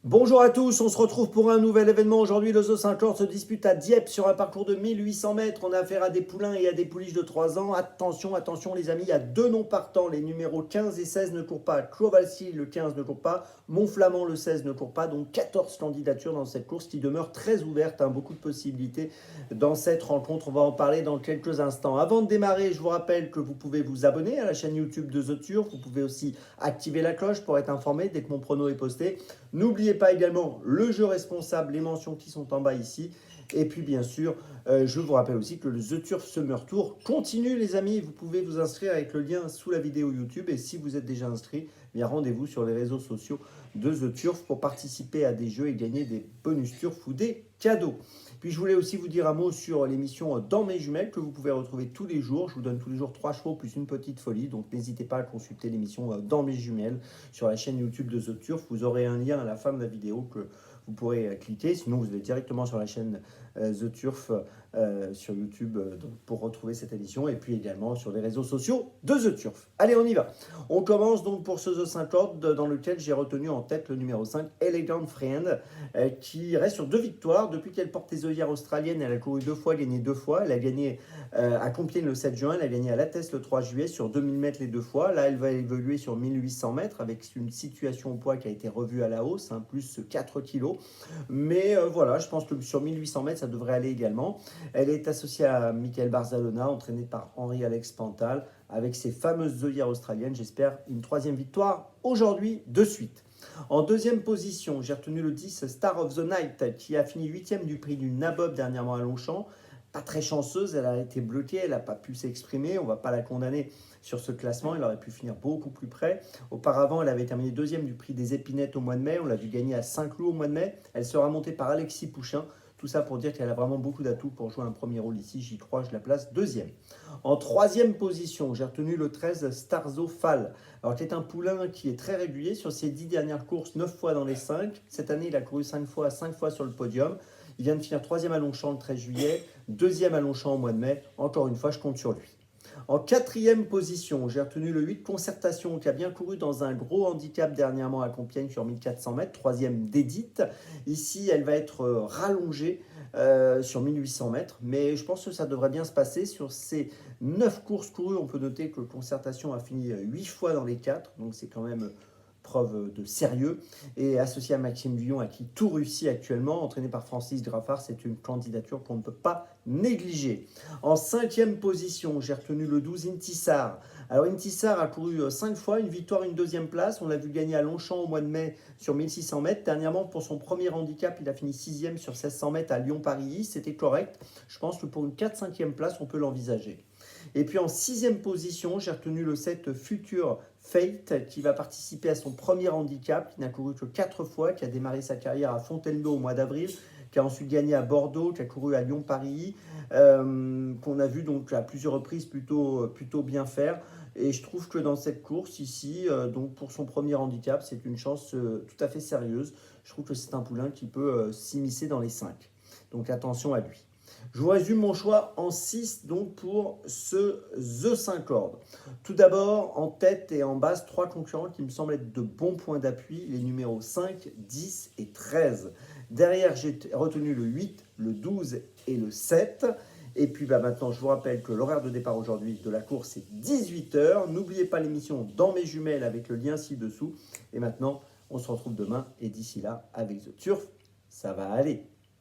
Bonjour à tous, on se retrouve pour un nouvel événement. Aujourd'hui, le Zoo Saint-Cloud se dispute à Dieppe sur un parcours de 1800 mètres. On a affaire à des poulains et à des pouliches de 3 ans. Attention, attention les amis, il y a deux noms partants. Les numéros 15 et 16 ne courent pas. Clovalcy, le 15 ne court pas. Montflamand, le 16 ne court pas. Donc 14 candidatures dans cette course qui demeure très ouverte. Beaucoup de possibilités dans cette rencontre. On va en parler dans quelques instants. Avant de démarrer, je vous rappelle que vous pouvez vous abonner à la chaîne YouTube de The Turf. Vous pouvez aussi activer la cloche pour être informé dès que mon prono est posté. N'oubliez pas également le jeu responsable, les mentions qui sont en bas ici. Et puis bien sûr, je vous rappelle aussi que le The Turf Summer Tour continue les amis. Vous pouvez vous inscrire avec le lien sous la vidéo YouTube. Et si vous êtes déjà inscrit, bien rendez-vous sur les réseaux sociaux de The Turf pour participer à des jeux et gagner des bonus Turf ou des cadeaux. Puis je voulais aussi vous dire un mot sur l'émission Dans mes jumelles que vous pouvez retrouver tous les jours. Je vous donne tous les jours 3 chevaux plus une petite folie. Donc n'hésitez pas à consulter l'émission Dans mes jumelles sur la chaîne YouTube de The Turf. Vous aurez un lien à la fin de la vidéo que vous pourrez cliquer. Sinon, vous allez directement sur la chaîne The Turf sur YouTube donc pour retrouver cette édition. Et puis également sur les réseaux sociaux de The Turf. Allez, on y va. On commence donc pour ce The 50 dans lequel j'ai retenu en tête le numéro 5, Elegant Friend, qui reste sur 2 victoires. Depuis qu'elle porte les œillères australiennes, elle a couru 2 fois, gagné 2 fois. Elle a gagné à Compiègne le 7 juin, elle a gagné à La Teste le 3 juillet sur 2000 mètres les 2 fois. Là, elle va évoluer sur 1800 mètres avec une situation au poids qui a été revue à la hausse, plus 4 kilos. Mais voilà, je pense que sur 1800 mètres, ça devrait aller également. Elle est associée à Michael Barzalona, entraîné par Henri-Alex Pantal, avec ses fameuses œillères australiennes. J'espère une 3e victoire aujourd'hui de suite. En 2e position, j'ai retenu le 10 Star of the Night qui a fini 8e du prix du Nabob dernièrement à Longchamp. Pas très chanceuse, elle a été bloquée, elle n'a pas pu s'exprimer. On ne va pas la condamner sur ce classement, elle aurait pu finir beaucoup plus près. Auparavant, elle avait terminé 2e du prix des Épinettes au mois de mai. On l'a vu gagner à Saint-Cloud au mois de mai. Elle sera montée par Alexis Pouchin. Tout ça pour dire qu'elle a vraiment beaucoup d'atouts pour jouer un premier rôle ici. J'y crois, je la place 2e. En 3e position, j'ai retenu le 13 Starzo Fall. Alors, qui est un poulain qui est très régulier sur ses 10 dernières courses, 9 fois dans les 5. Cette année, il a couru 5 fois sur le podium. Il vient de finir 3e à Longchamp le 13 juillet, 2e à Longchamp au mois de mai. Encore une fois, je compte sur lui. En 4e position, j'ai retenu le 8 Concertation qui a bien couru dans un gros handicap dernièrement à Compiègne sur 1400 mètres, 3e d'Edith. Ici, elle va être rallongée sur 1800 mètres, mais je pense que ça devrait bien se passer. Sur ces 9 courses courues, on peut noter que Concertation a fini 8 fois dans les 4, donc c'est quand même preuve de sérieux, et associé à Maxime Vuillon, à qui tout réussit actuellement, entraîné par Francis Graffard, c'est une candidature qu'on ne peut pas négliger. En 5e position, j'ai retenu le 12 Intissar. Alors Intissar a couru 5 fois, une victoire, une 2e place. On l'a vu gagner à Longchamp au mois de mai sur 1600 mètres. Dernièrement, pour son premier handicap, il a fini 6e sur 1600 mètres à Lyon-Paris. C'était correct. Je pense que pour une 4-5e place, on peut l'envisager. Et puis en 6e position, j'ai retenu le 7 Future Fate qui va participer à son premier handicap, qui n'a couru que 4 fois, qui a démarré sa carrière à Fontainebleau au mois d'avril, qui a ensuite gagné à Bordeaux, qui a couru à Lyon-Paris, qu'on a vu donc à plusieurs reprises plutôt bien faire. Et je trouve que dans cette course ici, donc pour son premier handicap, c'est une chance tout à fait sérieuse. Je trouve que c'est un poulain qui peut s'immiscer dans les 5. Donc attention à lui. Je vous résume mon choix en 6 donc pour ce The 5 Cordes. Tout d'abord, en tête et en base, 3 concurrents qui me semblent être de bons points d'appui, les numéros 5, 10 et 13. Derrière, j'ai retenu le 8, le 12 et le 7. Et puis maintenant, je vous rappelle que l'horaire de départ aujourd'hui de la course est 18h. N'oubliez pas l'émission Dans mes jumelles avec le lien ci-dessous. Et maintenant, on se retrouve demain. Et d'ici là, avec The Turf, ça va aller.